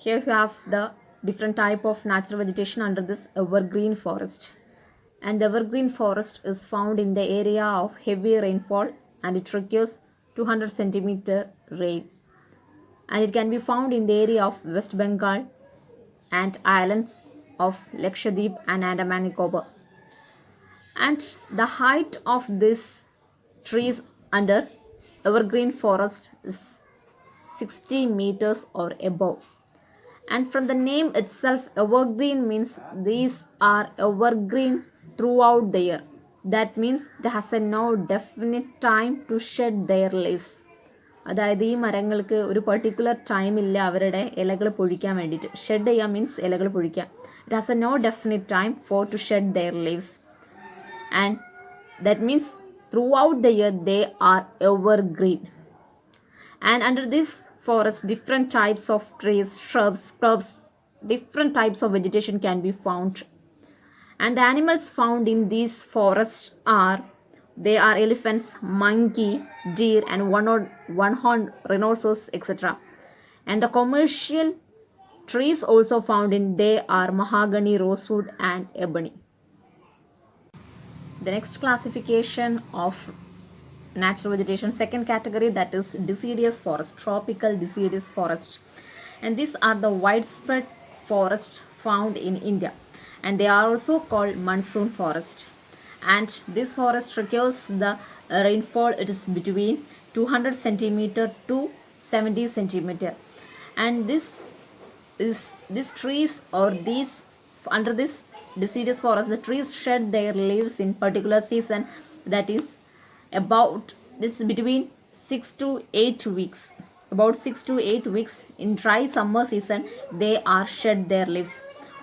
Here you have the different type of natural vegetation under this evergreen forest. And the evergreen forest is found in the area of heavy rainfall and it requires 200 centimeter rain. And it can be found in the area of West Bengal and islands of Lakshadweep and Andaman Nicobar. And the height of these trees under evergreen forest is 60 meters or above. And from the name itself, evergreen means these are evergreen throughout the year. That means it has a no definite time to shed their leaves. അതായത് ഈ മരങ്ങൾക്ക് ഒരു particular ടൈമില്ല അവരുടെ ഇലകൾ പൊഴിക്കാൻ വേണ്ടിയിട്ട്. Shed ചെയ്യുക means ഇലകൾ പൊഴിക്കുക. It has a no definite time for to shed their leaves. And that means throughout the year they are evergreen. And under this forest, different types of trees, shrubs, different types of vegetation can be found. And the animals found in these forests are elephants, monkey, deer, and one-horned rhinoceros, etc. And the commercial trees also found in they are mahogany, rosewood, and ebony. The next classification of natural vegetation, second category, that is deciduous forest, tropical deciduous forest. And these are the widespread forests found in India, and they are also called monsoon forest. And this forest requires the rainfall, it is between 200 centimeter to 70 centimeter. And these trees or these under this deciduous forest, the trees shed their leaves in particular season, that is about this between 6 to 8 weeks. About 6 to 8 weeks in dry summer season they are shed their leaves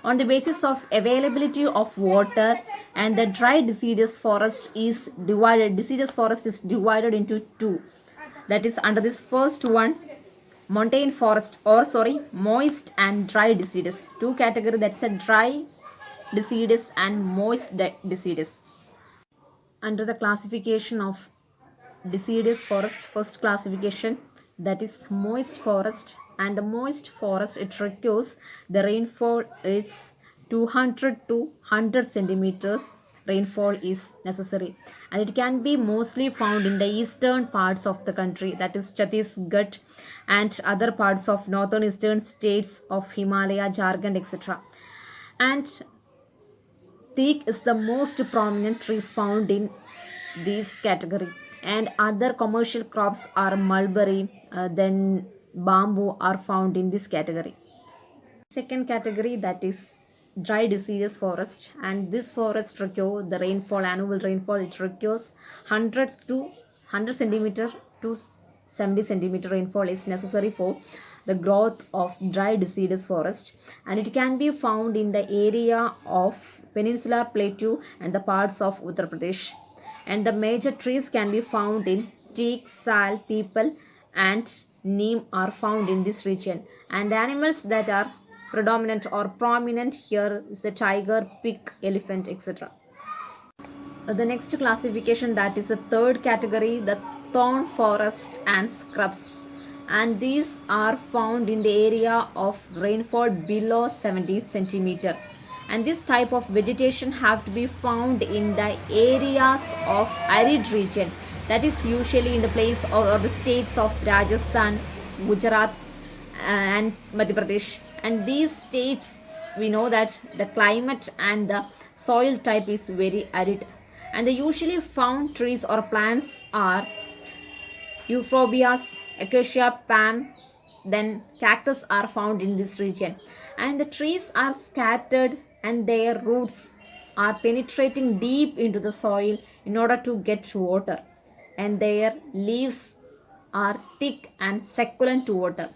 on the basis of availability of water. And the dry deciduous forest is divided into two, that is under this first one, montane forest, or moist and dry deciduous, two category, that's a dry deciduous and moist deciduous. Under the classification of deciduous forest, first classification, that is moist forest. And the moist forest, it requires the rainfall is 200 to 100 centimeters rainfall is necessary, and it can be mostly found in the eastern parts of the country, that is Chhattisgarh and other parts of northern eastern states of Himalaya, Jharkhand, etc. And teak is the most prominent trees found in this category. And other commercial crops are mulberry, then bamboo are found in this category. Second category, that is dry deciduous forest. And this forest requires the rainfall, annual rainfall, it requires 100 centimeter to 70 centimeter rainfall is necessary for the growth of dry deciduous forest. And it can be found in the area of peninsular plateau and the parts of Uttar Pradesh. And the major trees can be found in teak, sal, peepal, and neem are found in this region. And the animals that are predominant or prominent here is the tiger, pig, elephant, etc. The next classification, that is the third category, the thorn forest and scrubs. And these are found in the area of rainfall below 70 centimeter. And this type of vegetation have to be found in the areas of arid region, that is usually in the place or the states of Rajasthan, Gujarat, and Madhya Pradesh. And these states, we know that the climate and the soil type is very arid. And the usually found trees or plants are euphorbias, acacia, palm, then cactus are found in this region. And the trees are scattered and their roots are penetrating deep into the soil in order to get water, and their leaves are thick and succulent to water.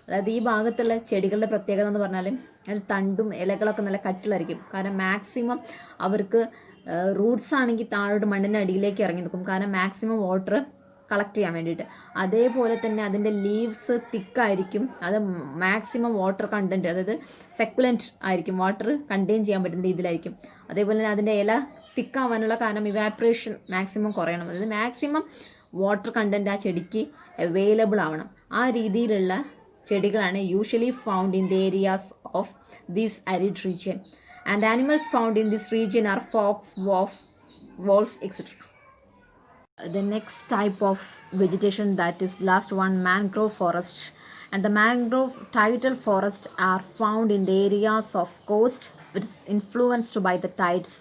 അതായത് ഈ ഭാഗത്തുള്ള ചെടികളുടെ പ്രത്യേകത എന്ന് പറഞ്ഞാൽ അതിൽ തണ്ടും ഇലകളൊക്കെ നല്ല കട്ടിലായിരിക്കും. കാരണം മാക്സിമം അവർക്ക് റൂട്ട്സ് ആണെങ്കിൽ താഴോട്ട് മണ്ണിൻ്റെ അടിയിലേക്ക് ഇറങ്ങി നിൽക്കും, കാരണം മാക്സിമം വാട്ടർ കളക്ട് ചെയ്യാൻ വേണ്ടിയിട്ട്. അതേപോലെ തന്നെ അതിൻ്റെ ലീവ്സ് തിക്കായിരിക്കും, അത് മാക്സിമം വാട്ടർ കണ്ടൻറ്റ്, അതായത് സെക്കുലൻറ്റ് ആയിരിക്കും, വാട്ടർ കണ്ടെയ്ൻ ചെയ്യാൻ പറ്റുന്ന രീതിയിലായിരിക്കും. അതേപോലെ തന്നെ അതിൻ്റെ ഇല തിക്കാവാനുള്ള കാരണം ഇവാപ്രേഷൻ മാക്സിമം കുറയണം, അതായത് മാക്സിമം വാട്ടർ കണ്ടൻറ്റ് ആ ചെടിക്ക് അവൈലബിൾ ആവണം. ആ രീതിയിലുള്ള ചെടികളാണ് usually found in the areas of this arid region. And the animals found in this region are fox, wolf, etc. The next type of vegetation, that is last one, mangrove forest. And the mangrove tidal forest are found in the areas of coast which is influenced by the tides.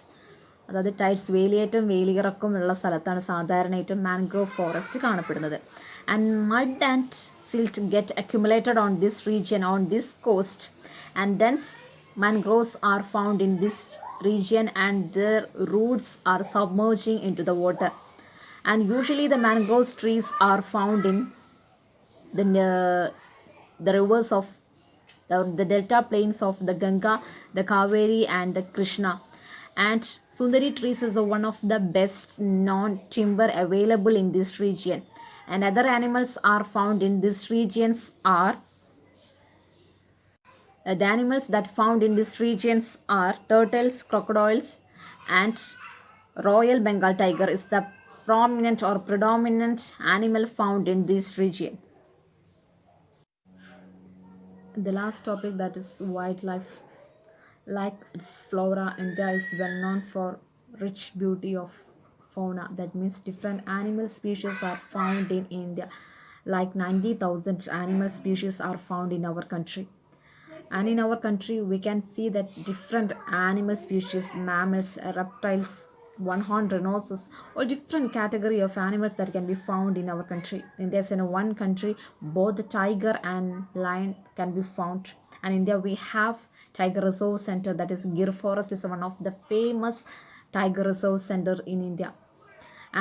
അതായത് tides വേലിയേറ്റം വേലിയിറക്കം ഉള്ള സ്ഥലത്താണ് സാധാരണയായിട്ടും mangrove forest കാണപ്പെടുന്നത്. And mud and silt get accumulated on this region on this cost and dense mangroves are found in this region and their roots are submerging into the water. And usually the mangrove trees are found in the rivers of the delta plains of the Ganga, the Kaveri and the Krishna. And Sundari trees is one of the best known timber available in this region. And other animals are found in these regions are the animals that found in these regions are turtles, crocodiles, and Royal Bengal tiger is the prominent or predominant animal found in this region. The last topic, that is wildlife. Like its flora, India is well known for rich beauty of fauna. That means different animal species are found in India. Like 90,000 animal species are found in our country. And in our country we can see that different animal species, mammals, reptiles, one-horned rhinoceros, all different category of animals that can be found in our country. India's in one country both the tiger and lion can be found. And India we have Tiger Reserve Center, that is Gir Forest is one of the famous Tiger Reserve Center in India.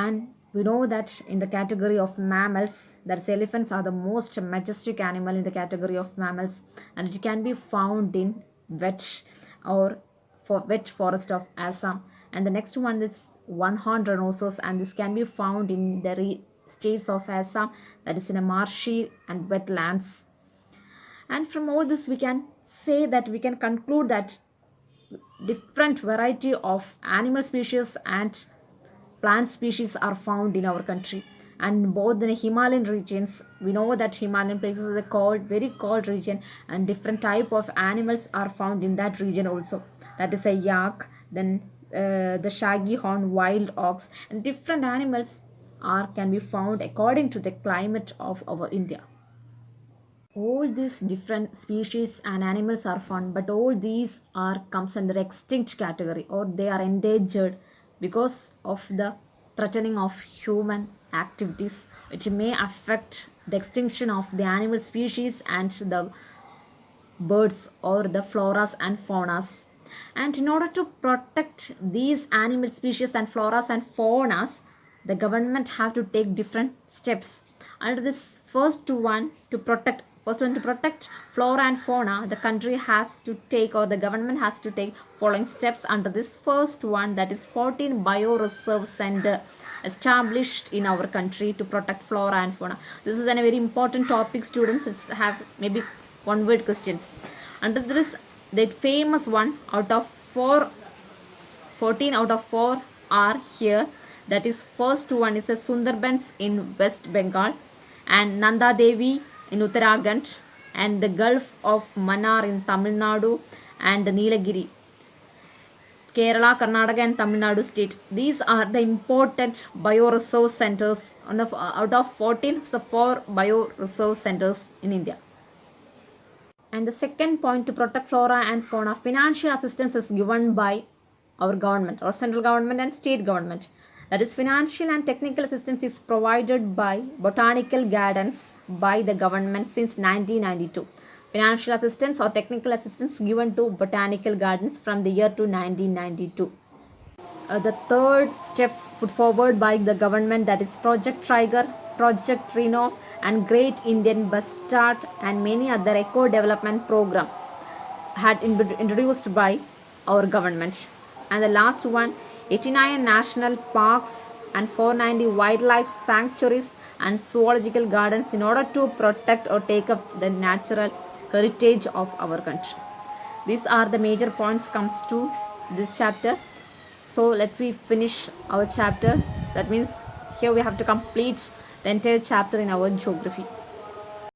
And we know that in the category of mammals, that elephants are the most majestic animal in the category of mammals, and it can be found in wet forest of Assam. And the next one is one-horned rhinoceros, and this can be found in the states of Assam, that is in a marshy and wetlands. And from all this we can say that we can conclude that different variety of animal species and plant species are found in our country. And both the Himalayan regions, we know that Himalayan places is a cold, very cold region, and different type of animals are found in that region also. That is a yak, then the shaggy horn wild ox, and different animals can be found according to the climate of our India. All these different species and animals are found, but all these comes under extinct category, or they are endangered because of the threatening of human activities, which may affect the extinction of the animal species and the birds or the floras and faunas. And in order to protect these animal species and floras and faunas, the government have to take different steps. Under this first one to protect flora and fauna, the country has to take, or the government has to take following steps under this first one, that is 14 bioreserve center established in our country to protect flora and fauna. This is a very important topic, students. It's have maybe one word questions. Under this, the famous one, 14 out of 4 are here. That is first one is a Sundarbans in West Bengal, and Nanda Devi in Uttarakhand, and the Gulf of Mannar in Tamil Nadu, and the Nilagiri, Kerala, Karnataka and Tamil Nadu state. These are the important bioreserve centers. Out of 14, so 4 bioreserve centers in India. And the second point, to protect flora and fauna, financial assistance is given by our government, or central government and state government. That is, financial and technical assistance is provided by botanical gardens by the government since 1992. Financial assistance or technical assistance given to botanical gardens from the year to 1992. The third steps put forward by the government, that is Project Tiger, Project Rhino, and Great Indian Bustard, and many other eco development program had introduced by our government. And the last one, 89 national parks and 490 wildlife sanctuaries and zoological gardens in order to protect or take up the natural heritage of our country. These are the major points comes to this chapter. So let me finish our chapter. That means here we have to complete the entire chapter in our geography.